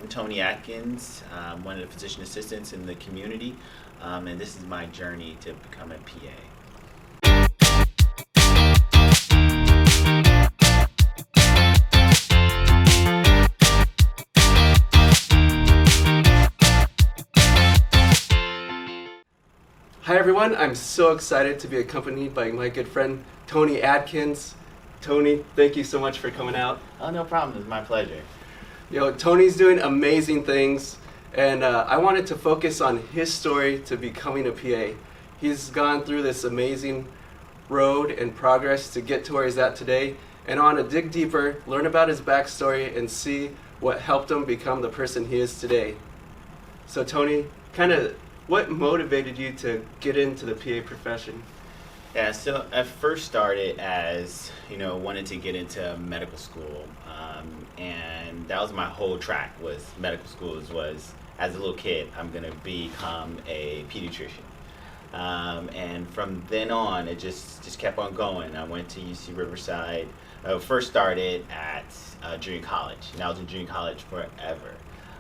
I'm Tony Atkins, one of the physician assistants in the community, and this is my journey to become a PA. Hi everyone, I'm so excited to be accompanied by my good friend Tony Adkins. Tony, thank you so much for coming out. Oh, no problem. It's my pleasure. Tony's doing amazing things, and I wanted to focus on his story to becoming a PA. He's gone through this amazing road and progress to get to where he's at today, and I want to dig deeper, learn about his backstory, and see what helped him become the person he is today. So Tony, what motivated you to get into the PA profession? Yeah, so I first started as, wanted to get into medical school, and that was my whole track was medical schools was, as a little kid, I'm going to become a pediatrician. And from then on, it just kept on going. I went to UC Riverside. I first started at junior college, and I was in junior college forever.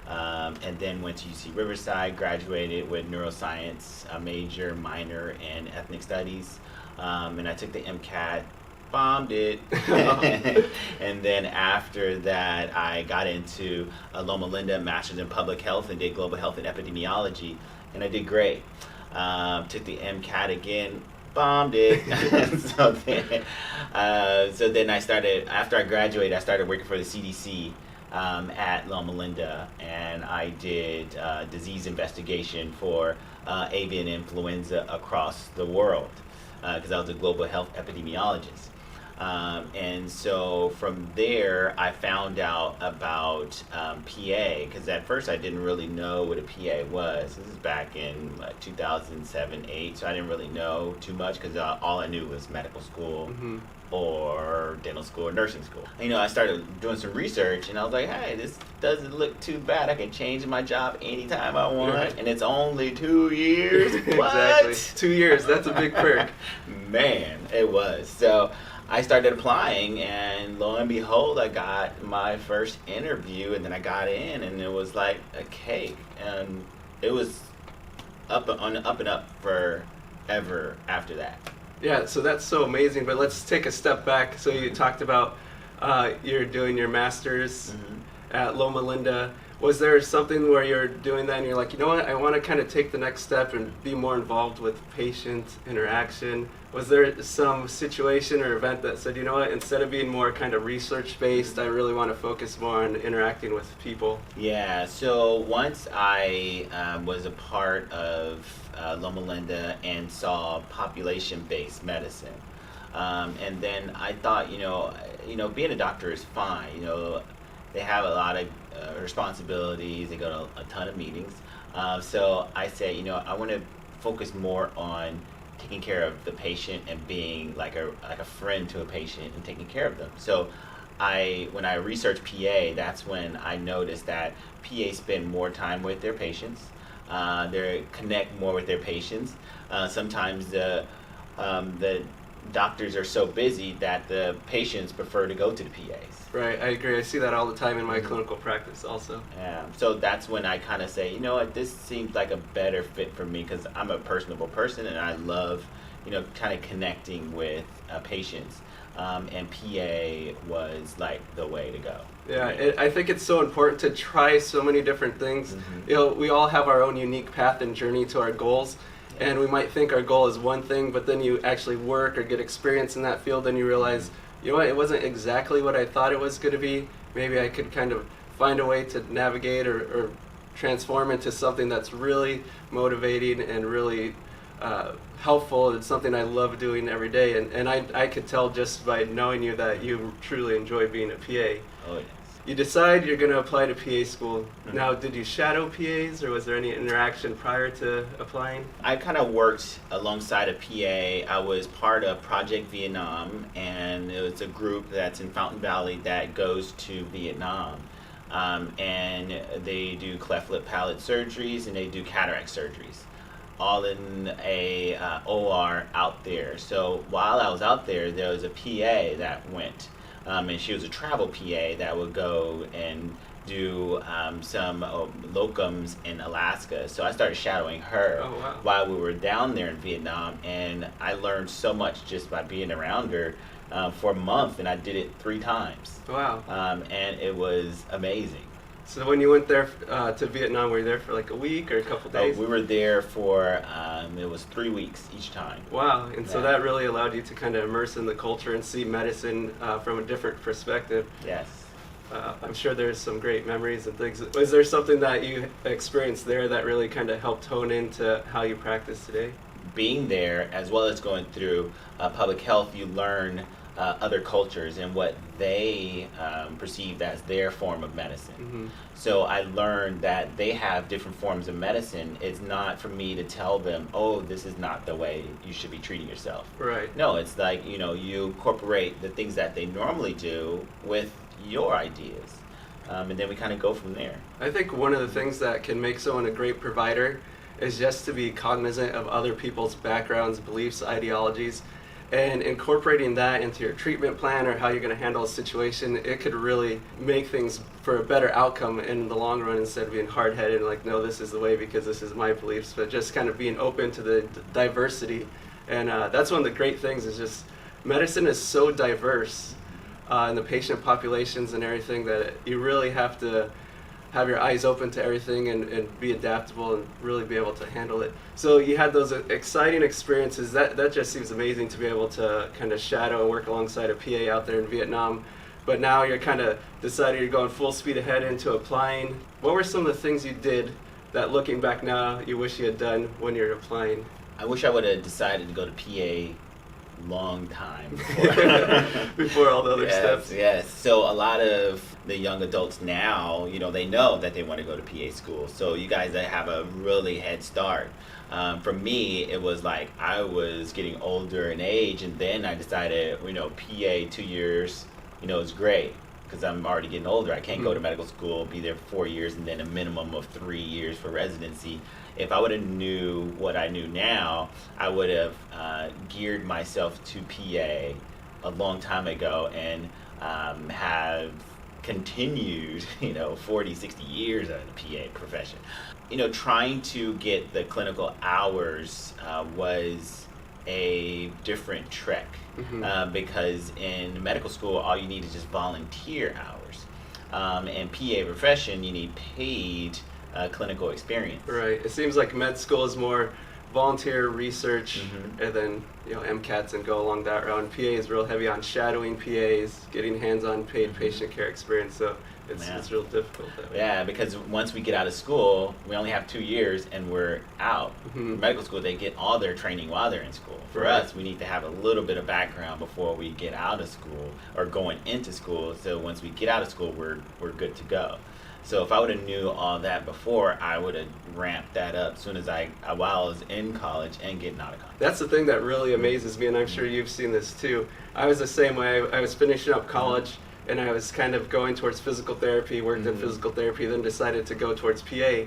And then went to UC Riverside, graduated with neuroscience, a major, minor, and ethnic studies. And I took the MCAT, bombed it. And then after that, I got into Loma Linda, Master's in Public Health, and did Global Health and Epidemiology, and I did great. Took the MCAT again, bombed it. So then I started, after I graduated, I started working for the CDC at Loma Linda, and I did disease investigation for avian influenza across the world, because I was a global health epidemiologist. And so from there, I found out about PA, because at first I didn't really know what a PA was. This is back in 2007, 8, so I didn't really know too much, because all I knew was medical school, or dental school or nursing school. I started doing some research, and I was like, hey, this doesn't look too bad. I can change my job anytime I want, and it's only 2 years. What? Exactly. 2 years, that's a big perk. Man, it was. So I started applying, and lo and behold, I got my first interview, and then I got in, and it was like a cake, and it was up and up forever after that. Yeah, so that's so amazing, but let's take a step back. So you talked about you're doing your master's at Loma Linda. Was there something where you're doing that and you're like, you know what, I want to kind of take the next step and be more involved with patient interaction? Was there some situation or event that said, you know what, instead of being more kind of research-based, I really want to focus more on interacting with people? Yeah, so once I was a part of Loma Linda and saw population-based medicine, and then I thought, being a doctor is fine. They have a lot of responsibilities. They go to a ton of meetings. So I said, I want to focus more on taking care of the patient and being like a friend to a patient and taking care of them. So when I researched PA, that's when I noticed that PA spend more time with their patients. They connect more with their patients. Sometimes the doctors are so busy that the patients prefer to go to the PAs. Right, I agree. I see that all the time in my clinical practice also. Yeah, so that's when I kind of say, this seems like a better fit for me, because I'm a personable person and I love, kind of connecting with patients. And PA was like the way to go. Yeah, I think it's so important to try so many different things. We all have our own unique path and journey to our goals. And we might think our goal is one thing, but then you actually work or get experience in that field and you realize, it wasn't exactly what I thought it was going to be. Maybe I could kind of find a way to navigate or transform into something that's really motivating and really helpful. It's something I love doing every day. And I could tell just by knowing you that you truly enjoy being a PA. Oh, yes. You decide you're going to apply to PA school. Now, did you shadow PAs, or was there any interaction prior to applying? I kind of worked alongside a PA. I was part of Project Vietnam, and it was a group that's in Fountain Valley that goes to Vietnam. And they do cleft lip palate surgeries, and they do cataract surgeries, all in a OR out there. So while I was out there, there was a PA that went. And she was a travel PA that would go and do some locums in Alaska. So I started shadowing her while we were down there in Vietnam, and I learned so much just by being around her for a month, and I did it 3 times. Wow. And it was amazing. So when you went there to Vietnam, were you there for like a week or a couple days? We were there for, it was 3 weeks each time. Wow, and so that really allowed you to kind of immerse in the culture and see medicine from a different perspective. Yes. I'm sure there's some great memories and things. Was there something that you experienced there that really kind of helped hone into how you practice today? Being there, as well as going through public health, you learn other cultures and what they perceived as their form of medicine. Mm-hmm. So I learned that they have different forms of medicine. It's not for me to tell them, oh, this is not the way you should be treating yourself. Right. No, it's like, you incorporate the things that they normally do with your ideas. And then we kind of go from there. I think one of the things that can make someone a great provider is just to be cognizant of other people's backgrounds, beliefs, ideologies, and incorporating that into your treatment plan or how you're going to handle a situation. It could really make things for a better outcome in the long run, instead of being hard-headed like, no, this is the way because this is my beliefs, but just kind of being open to the diversity. And that's one of the great things, is just medicine is so diverse in the patient populations and everything, that you really have to have your eyes open to everything and be adaptable and really be able to handle it. So you had those exciting experiences. That just seems amazing to be able to kind of shadow and work alongside a PA out there in Vietnam. But now you're kind of decided you're going full speed ahead into applying. What were some of the things you did that, looking back now, you wish you had done when you're applying? I wish I would have decided to go to PA long time before all the other steps. Yes. So a lot of the young adults now, they know that they want to go to PA school. So you guys that have a really head start. For me, it was like I was getting older in age, and then I decided, PA 2 years, is great because I'm already getting older. I can't go to medical school, be there for 4 years, and then a minimum of 3 years for residency. If I would have knew what I knew now, I would have geared myself to PA a long time ago and have continued, 40, 60 years in the PA profession. Trying to get the clinical hours was a different trek because in medical school, all you need is just volunteer hours. In PA profession, you need paid clinical experience. Right. It seems like med school is more volunteer research, and then MCATs and go along that route. And PA is real heavy on shadowing PAs, getting hands-on paid patient care experience. So it's real difficult that way. Yeah, because once we get out of school, we only have 2 years and we're out. Medical school, they get all their training while they're in school. For us, we need to have a little bit of background before we get out of school or going into school. So once we get out of school, we're good to go. So if I would have knew all that before, I would have ramped that up as soon as while I was in college and getting out of college. That's the thing that really amazes me, and I'm sure you've seen this too. I was the same way. I was finishing up college, and I was kind of going towards physical therapy, worked in physical therapy, then decided to go towards PA.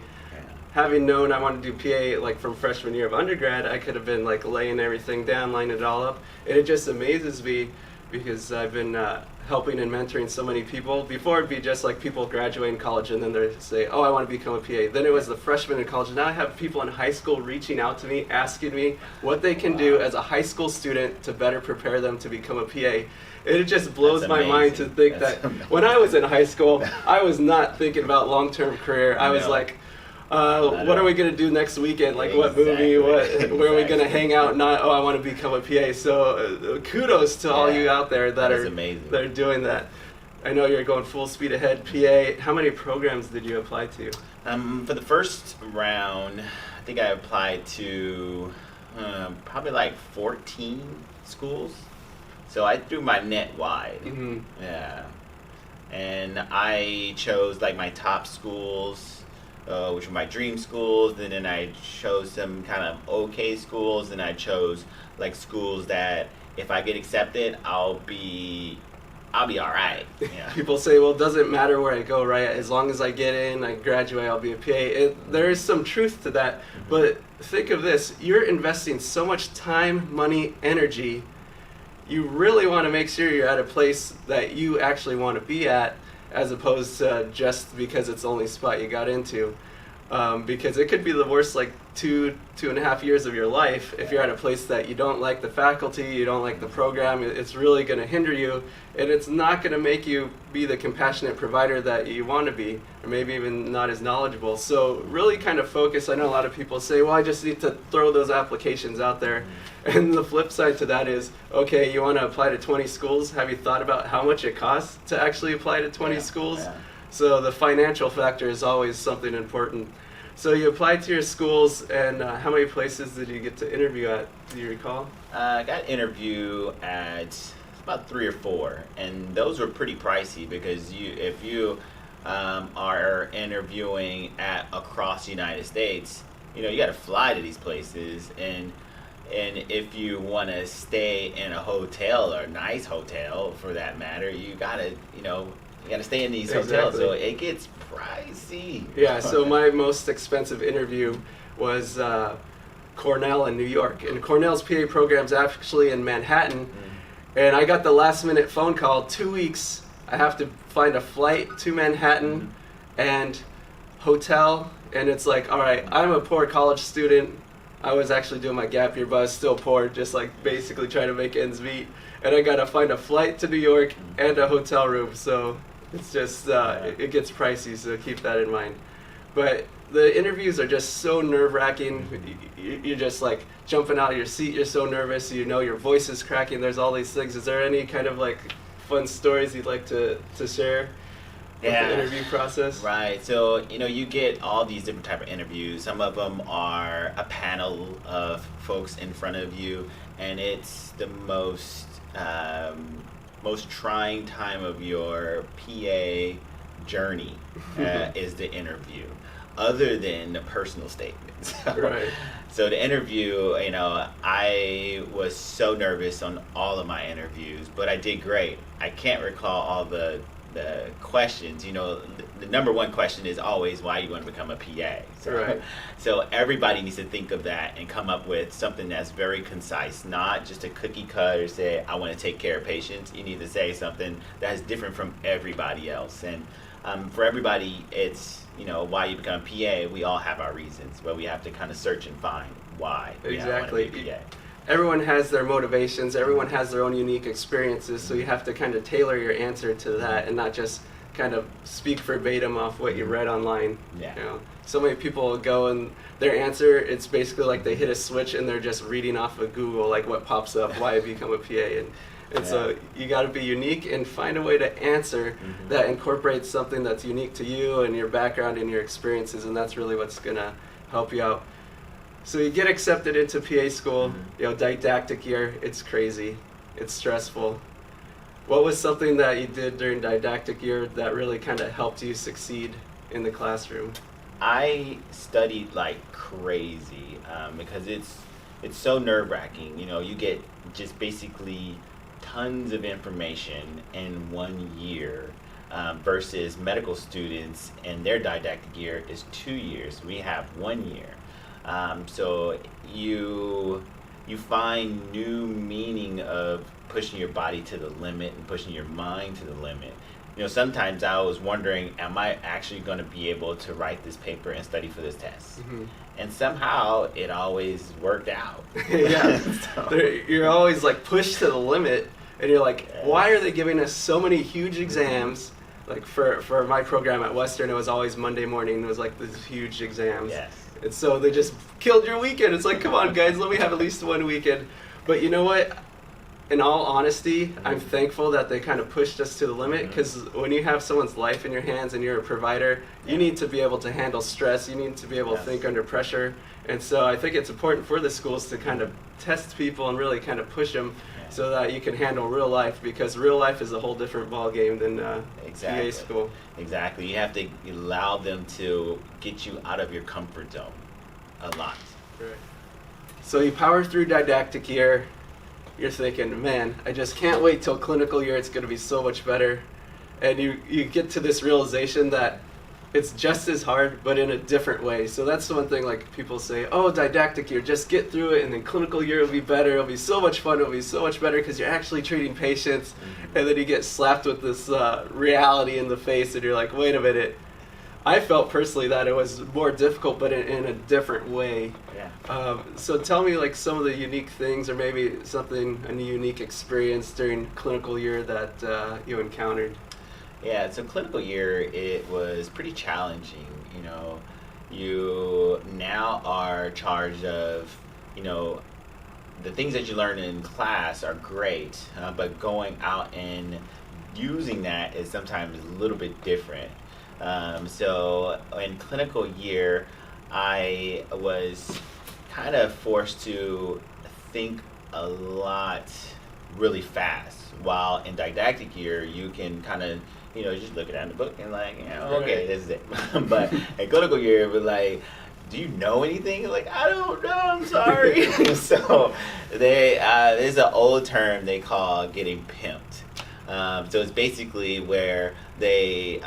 Having known I wanted to do PA like from freshman year of undergrad, I could have been like laying everything down, lining it all up. And it just amazes me because I've been helping and mentoring so many people. Before it'd be just like people graduating college and then they say, oh, I want to become a PA. Then it was the freshmen in college. Now I have people in high school reaching out to me, asking me what they can do as a high school student to better prepare them to become a PA. It just blows my mind to think that when I was in high school, I was not thinking about long-term career. I was like, what are we going to do next weekend? Like what movie? Where are we going to hang out? Not, I want to become a PA. So kudos to all you out there that are doing that. I know you're going full speed ahead, PA. How many programs did you apply to? For the first round, I think I applied to probably like 14 schools. So I threw my net wide. Yeah. And I chose like my top schools, which were my dream schools. And then I chose some kind of okay schools. And I chose like schools that if I get accepted, I'll be all right. Yeah. People say, well, it doesn't matter where I go, right? As long as I get in, I graduate, I'll be a PA. There is some truth to that. But think of this. You're investing so much time, money, energy. You really want to make sure you're at a place that you actually want to be at. as opposed to just because it's the only spot you got into. Because it could be the worst, like 2.5 years of your life if you're at a place that you don't like the faculty, you don't like the program. It's really going to hinder you, and it's not going to make you be the compassionate provider that you want to be, or maybe even not as knowledgeable. So really kind of focus. I know a lot of people say, well, I just need to throw those applications out there. And the flip side to that is, okay, you want to apply to 20 schools. Have you thought about how much it costs to actually apply to 20 schools? Yeah. So the financial factor is always something important. So you applied to your schools, and how many places did you get to interview at? Do you recall? I got interview at about 3 or 4, and those were pretty pricey because if you are interviewing across the United States, you got to fly to these places, and if you want to stay in a hotel or a nice hotel for that matter, you gotta stay in these hotels, so it gets pricey. Yeah, so my most expensive interview was Cornell in New York. And Cornell's PA program's actually in Manhattan. And I got the last minute phone call, 2 weeks. I have to find a flight to Manhattan and hotel. And it's like, all right, I'm a poor college student. I was actually doing my gap year, but I was still poor, just like basically trying to make ends meet. And I got to find a flight to New York and a hotel room. So it's just, it gets pricey, so keep that in mind. But the interviews are just so nerve-wracking. You're just like jumping out of your seat. You're so nervous. Your voice is cracking. There's all these things. Is there any kind of like fun stories you'd like to share with the interview process? Right. So, you get all these different type of interviews. Some of them are a panel of folks in front of you, and it's the most trying time of your PA journey is the interview, other than the personal statements. Right. So the interview, I was so nervous on all of my interviews, but I did great. I can't recall all the questions. The number one question is always, why you want to become a PA? So everybody needs to think of that and come up with something that's very concise, not just a cookie cutter say, I want to take care of patients. You need to say something that's different from everybody else. And for everybody, it's, why you become a PA, we all have our reasons, but we have to kind of search and find why we want to be a PA. Everyone has their motivations, everyone has their own unique experiences, so you have to kind of tailor your answer to that and not just kind of speak verbatim off what you read online. Yeah. So many people go and their answer, it's basically like they hit a switch and they're just reading off of Google, like what pops up, why I become a PA. And so you got to be unique and find a way to answer that incorporates something that's unique to you and your background and your experiences, and that's really what's going to help you out. So you get accepted into PA school, didactic year, it's crazy, it's stressful. What was something that you did during didactic year that really kind of helped you succeed in the classroom? I studied like crazy because it's so nerve-wracking. You get just basically tons of information in 1 year versus medical students and their didactic year is 2 years. We have 1 year. So you find new meaning of pushing your body to the limit and pushing your mind to the limit. Sometimes I was wondering, am I actually going to be able to write this paper and study for this test? And somehow it always worked out. You're always like pushed to the limit, and you're like, why are they giving us so many huge exams? Like for my program at Western, it was always Monday morning. It was like these huge exams. And so they just killed your weekend. It's like, come on, guys, let me have at least one weekend. But you know what? In all honesty, I'm thankful that they kind of pushed us to the limit, because when you have someone's life in your hands and you're a provider, you need to be able to handle stress. You need to be able to think under pressure. And so I think it's important for the schools to kind of test people and really kind of push them so that you can handle real life, because real life is a whole different ballgame than PA school. Exactly. You have to allow them to get you out of your comfort zone a lot. Right. So you power through didactic year. You're thinking, man, I just can't wait till clinical year. It's going to be so much better. And you get to this realization that it's just as hard, but in a different way. So that's one thing, like people say, oh, didactic year, just get through it, and then clinical year will be better. It'll be so much fun. It'll be so much better because you're actually treating patients. And then you get slapped with this reality in the face, and you're like, wait a minute. I felt personally that it was more difficult, but in a different way. Yeah. So tell me, like, some of the unique things, or maybe a unique experience during clinical year that you encountered. Yeah, so clinical year, it was pretty challenging. You know, you now are charged of, you know, the things that you learn in class are great, but going out and using that is sometimes a little bit different. So in clinical year, I was kind of forced to think a lot really fast, while in didactic year, you can kind of, you know, just look at it in the book and like, you know, okay, this is it. But in clinical year, it was like, do you know anything? Like, I don't know, I'm sorry. So there's an old term they call getting pimped. So it's basically where they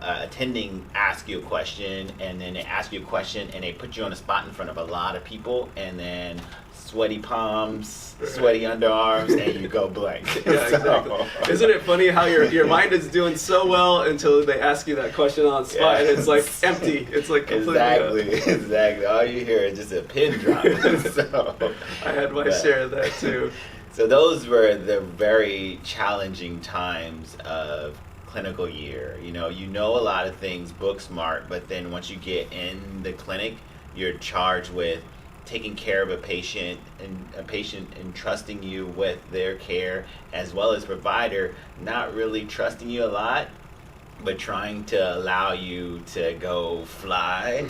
attending ask you a question, and then they ask you a question and they put you on the spot in front of a lot of people, and then sweaty palms, sweaty underarms, and you go blank. Yeah, exactly. Isn't it funny how your mind is doing so well until they ask you that question on the spot, and it's like empty. It's like completely exactly. All you hear is just a pin drop. So, I had my share of that too. So those were the very challenging times of clinical year. You know a lot of things book smart, but then once you get in the clinic, you're charged with taking care of a patient and trusting you with their care, as well as provider not really trusting you a lot, but trying to allow you to go fly,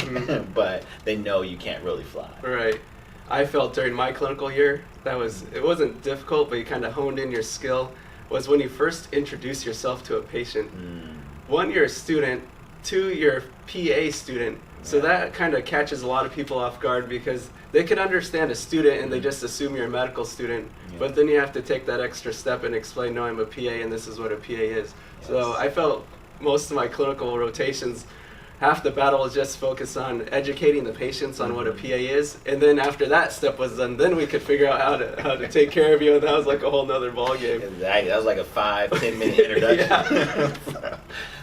but they know you can't really fly. Right. I felt during my clinical year it wasn't difficult, but you kind of honed in your skill, was when you first introduce yourself to a patient. One, you're a student. Two, you're a PA student. So that kind of catches a lot of people off guard, because they can understand a student and they just assume you're a medical student. Yeah. But then you have to take that extra step and explain, no, I'm a PA and this is what a PA is. Yes. So I felt most of my clinical rotations, half the battle was just focused on educating the patients on what a PA is, and then after that step was done, then we could figure out how to take care of you, and that was like a whole nother ballgame. Exactly, that was like a 5-10 minute introduction.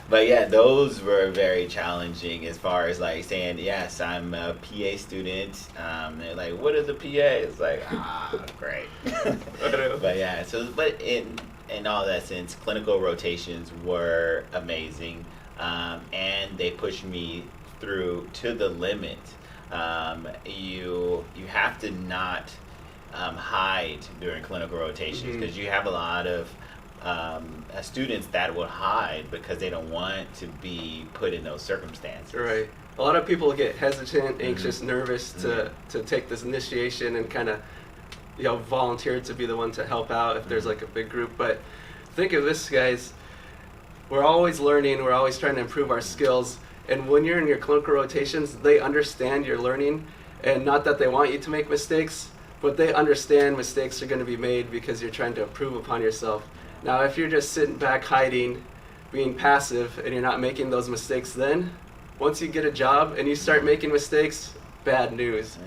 But yeah, those were very challenging as far as like saying, yes, I'm a PA student. They're like, what is a PA? It's like, great. But yeah, but in all that sense, clinical rotations were amazing. And they pushed me through to the limit. You have to not hide during clinical rotations, because you have a lot of students that will hide because they don't want to be put in those circumstances. Right. A lot of people get hesitant, anxious, nervous to take this initiation and kind of volunteer to be the one to help out if there's like a big group. But think of this, guys. We're always learning, we're always trying to improve our skills, and when you're in your clinical rotations, they understand you're learning, and not that they want you to make mistakes, but they understand mistakes are going to be made because you're trying to improve upon yourself. Now, if you're just sitting back hiding, being passive, and you're not making those mistakes, then once you get a job and you start making mistakes, bad news.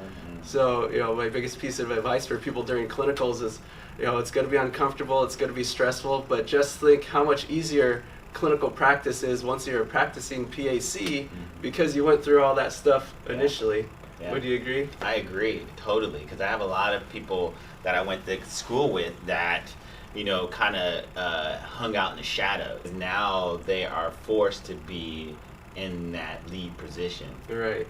So, my biggest piece of advice for people during clinicals is, it's going to be uncomfortable, it's going to be stressful, but just think how much easier clinical practice is once you're practicing PAC, because you went through all that stuff initially. Yeah. Would you agree? I agree, totally, because I have a lot of people that I went to school with that, kind of hung out in the shadows. Now they are forced to be in that lead position. Right.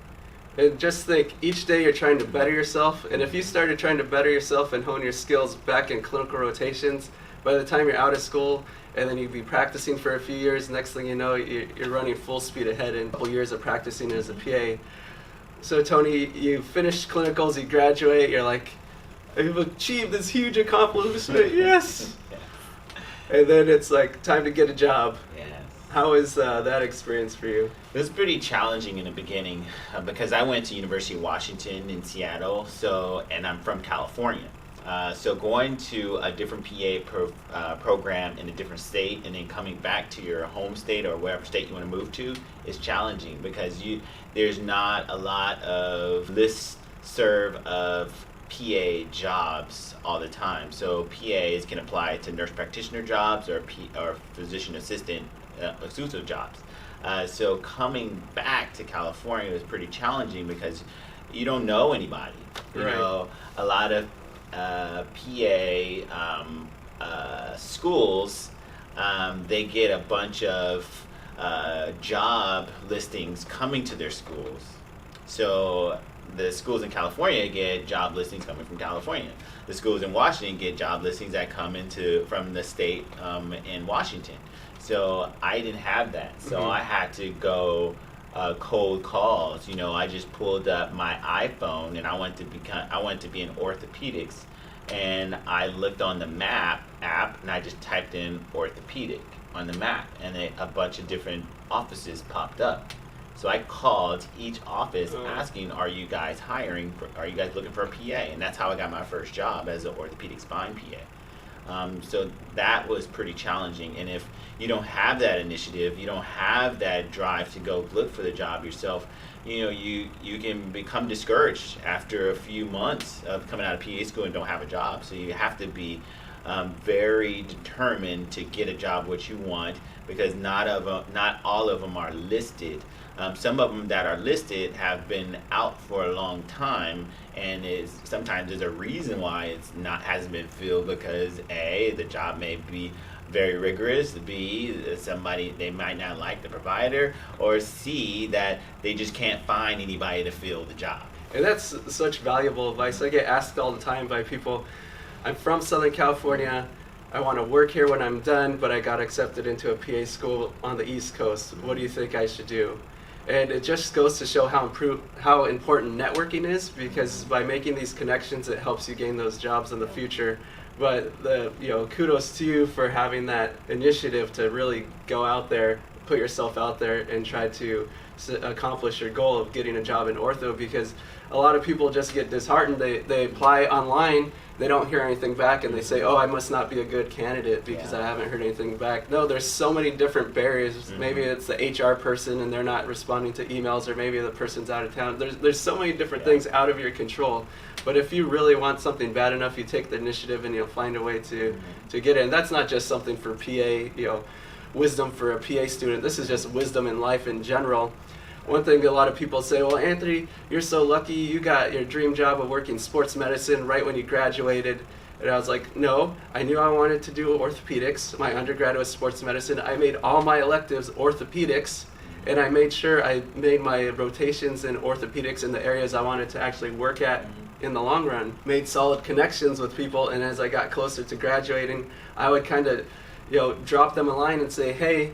And just think, each day you're trying to better yourself, and if you started trying to better yourself and hone your skills back in clinical rotations, by the time you're out of school, and then you'd be practicing for a few years, next thing you know, you're running full speed ahead in a couple years of practicing as a PA. So Tony, you finish clinicals, you graduate, you're like, I've achieved this huge accomplishment, yes! And then it's like, time to get a job. Yes. How is that experience for you? It was pretty challenging in the beginning because I went to University of Washington in Seattle, and I'm from California. So going to a different program in a different state and then coming back to your home state or wherever state you want to move to is challenging because there's not a lot of listserv of PA jobs all the time. So PAs can apply to nurse practitioner jobs or physician assistant exclusive jobs. So coming back to California was pretty challenging because you don't know anybody. You know, a lot of PA schools, they get a bunch of job listings coming to their schools. So the schools in California get job listings coming from California. The schools in Washington get job listings that come from the state in Washington. So I didn't have that. So I had to go cold calls. You know, I just pulled up my iPhone and I wanted to be in orthopedics, and I looked on the map app and I just typed in orthopedic on the map, and a bunch of different offices popped up. So I called each office asking, "Are you guys hiring? Are you guys looking for a PA?" And that's how I got my first job as an orthopedic spine PA. So that was pretty challenging. And if you don't have that initiative, you don't have that drive to go look for the job yourself, you know, you can become discouraged after a few months of coming out of PA school and don't have a job. So you have to be very determined to get a job what you want, because not all of them are listed. Some of them that are listed have been out for a long time, and sometimes there's a reason why hasn't been filled, because A, the job may be very rigorous, B, they might not like the provider, or C, that they just can't find anybody to fill the job. And that's such valuable advice. I get asked all the time by people, I'm from Southern California, I want to work here when I'm done, but I got accepted into a PA school on the East Coast. What do you think I should do? And it just goes to show how important networking is, because by making these connections, it helps you gain those jobs in the future. But kudos to you for having that initiative to really go out there, put yourself out there, and try to accomplish your goal of getting a job in ortho, because a lot of people just get disheartened. They apply online, they don't hear anything back, and they say, oh, I must not be a good candidate because I haven't heard anything back. No, there's so many different barriers. Maybe it's the HR person and they're not responding to emails, or maybe the person's out of town. There's so many different things out of your control. But if you really want something bad enough, you take the initiative and you'll find a way to get it. And that's not just something for PA, wisdom for a PA student. This is just wisdom in life in general. One thing a lot of people say, well, Anthony, you're so lucky, you got your dream job of working sports medicine right when you graduated. And I was like, no, I knew I wanted to do orthopedics. My undergrad was sports medicine. I made all my electives orthopedics, and I made sure I made my rotations in orthopedics in the areas I wanted to actually work at in the long run. Made solid connections with people, and as I got closer to graduating, I would kind of, drop them a line and say, hey,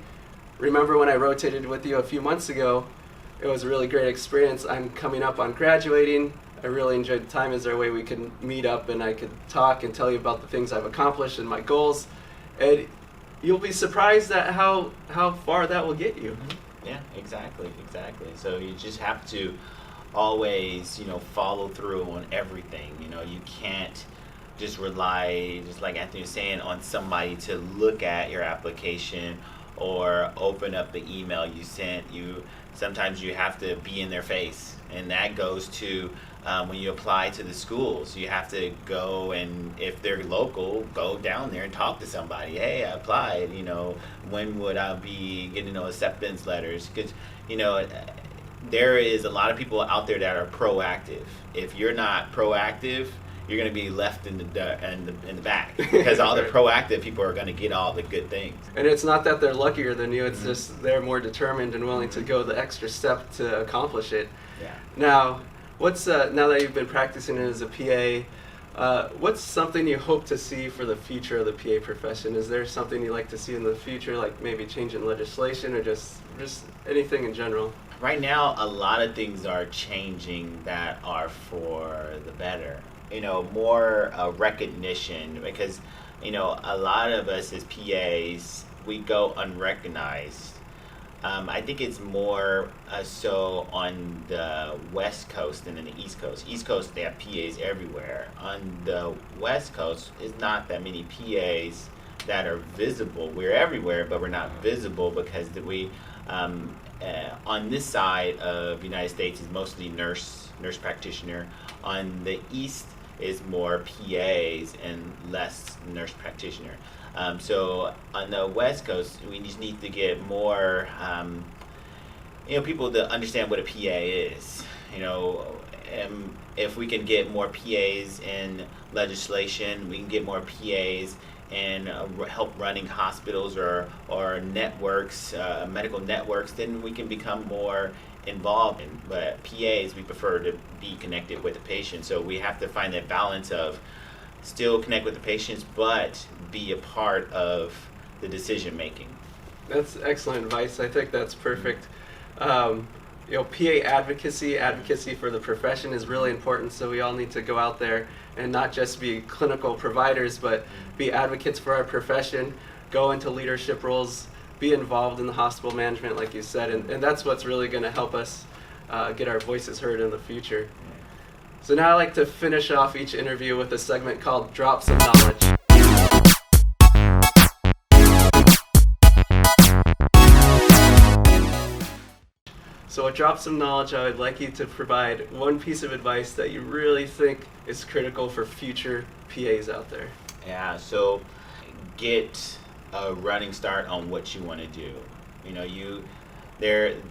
remember when I rotated with you a few months ago? It was a really great experience. I'm coming up on graduating. I really enjoyed the time. Is there a way we could meet up and I could talk and tell you about the things I've accomplished and my goals? And you'll be surprised at how far that will get you. Yeah, exactly. So you just have to always, follow through on everything. You can't just rely, just like Anthony was saying, on somebody to look at your application or open up the email you sent. Sometimes you have to be in their face, and that goes to when you apply to the schools. You have to go, and if they're local, go down there and talk to somebody. Hey, I applied, when would I be getting acceptance letters? Because there is a lot of people out there that are proactive. If you're not proactive, you're going to be left in the back, because all the proactive people are going to get all the good things. And it's not that they're luckier than you, it's just they're more determined and willing to go the extra step to accomplish it. Yeah. Now, what's now that you've been practicing as a PA, what's something you hope to see for the future of the PA profession? Is there something you'd like to see in the future, like maybe change in legislation or just anything in general? Right now, a lot of things are changing that are for the better. More recognition, because, a lot of us as PAs, we go unrecognized I think it's more so on the West Coast than in the East Coast. East Coast, they have PAs everywhere. On the West Coast, it's not that many PAs that are visible. We're everywhere, but we're not visible because on this side of the United States is mostly nurse practitioner. On the East is more PAs and less nurse practitioner. So on the West Coast, we just need to get more, people to understand what a PA is. If we can get more PAs in legislation, we can get more PAs and help running hospitals or networks, medical networks, then we can become more involved in. But PAs, we prefer to be connected with the patient. So we have to find that balance of still connect with the patients, but be a part of the decision making. That's excellent advice. I think that's perfect. PA advocacy for the profession is really important, so we all need to go out there and not just be clinical providers, but be advocates for our profession, go into leadership roles, be involved in the hospital management, like you said, and that's what's really going to help us get our voices heard in the future. So now I like to finish off each interview with a segment called Drops of Knowledge. So with Drops of Knowledge, I would like you to provide one piece of advice that you really think is critical for future PAs out there. Yeah, so get a running start on what you want to do.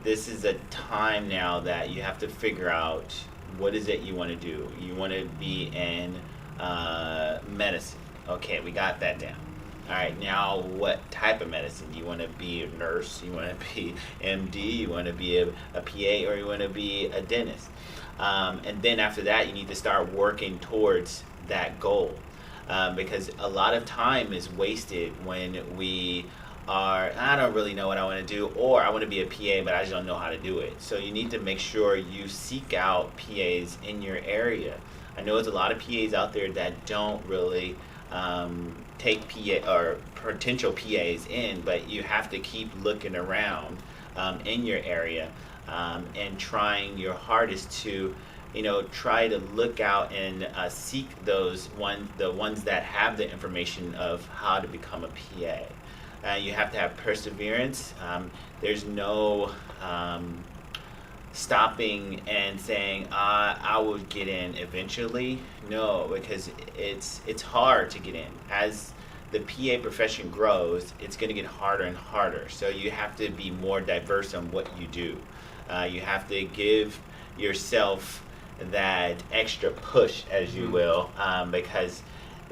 This is a time now that you have to figure out what is it you want to do. You want to be in medicine. Okay, we got that down. All right, now what type of medicine? You want to be a nurse? You want to be MD? You want to be a PA? Or you want to be a dentist? And then after that, you need to start working towards that goal. Because a lot of time is wasted when we I don't really know what I want to do, or I want to be a PA, but I just don't know how to do it. So you need to make sure you seek out PAs in your area. I know there's a lot of PAs out there that don't really take PA or potential PAs in, but you have to keep looking around in your area and trying your hardest to try to look out and seek the ones that have the information of how to become a PA. You have to have perseverance. There's no stopping and saying, I will get in eventually. No, because it's hard to get in. As the PA profession grows, it's going to get harder and harder. So you have to be more diverse on what you do. You have to give yourself that extra push, as you will, because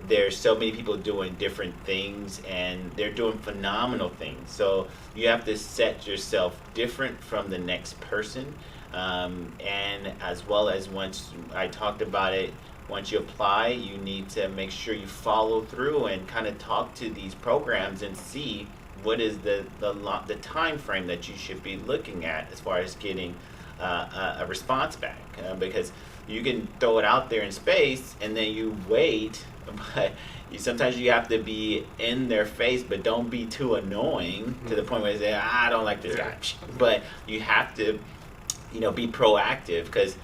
there's so many people doing different things and they're doing phenomenal things. So you have to set yourself different from the next person. And as well as once I talked about it, once you apply, you need to make sure you follow through and kind of talk to these programs and see what is the time frame that you should be looking at as far as getting a response back. Because you can throw it out there in space and then you wait, but sometimes you have to be in their face, but don't be too annoying to the point where you say, I don't like this guy. But you have to, be proactive, because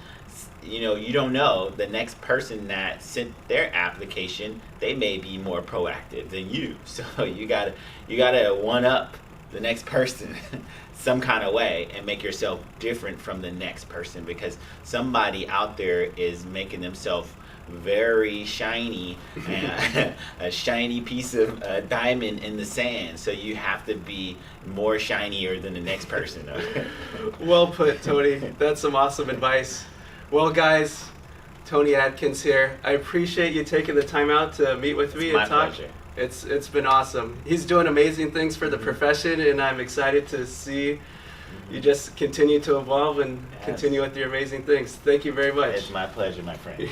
you don't know the next person that sent their application, they may be more proactive than you. So you gotta one up the next person some kind of way and make yourself different from the next person, because somebody out there is making themselves very shiny, a shiny piece of diamond in the sand. So you have to be more shinier than the next person. Well put, Tony. That's some awesome advice. Well, guys, Tony Adkins here. I appreciate you taking the time out to meet with me and talk. Pleasure. It's been awesome. He's doing amazing things for the profession, and I'm excited to see you just continue to evolve and continue with your amazing things. Thank you very much. It's my pleasure, my friend.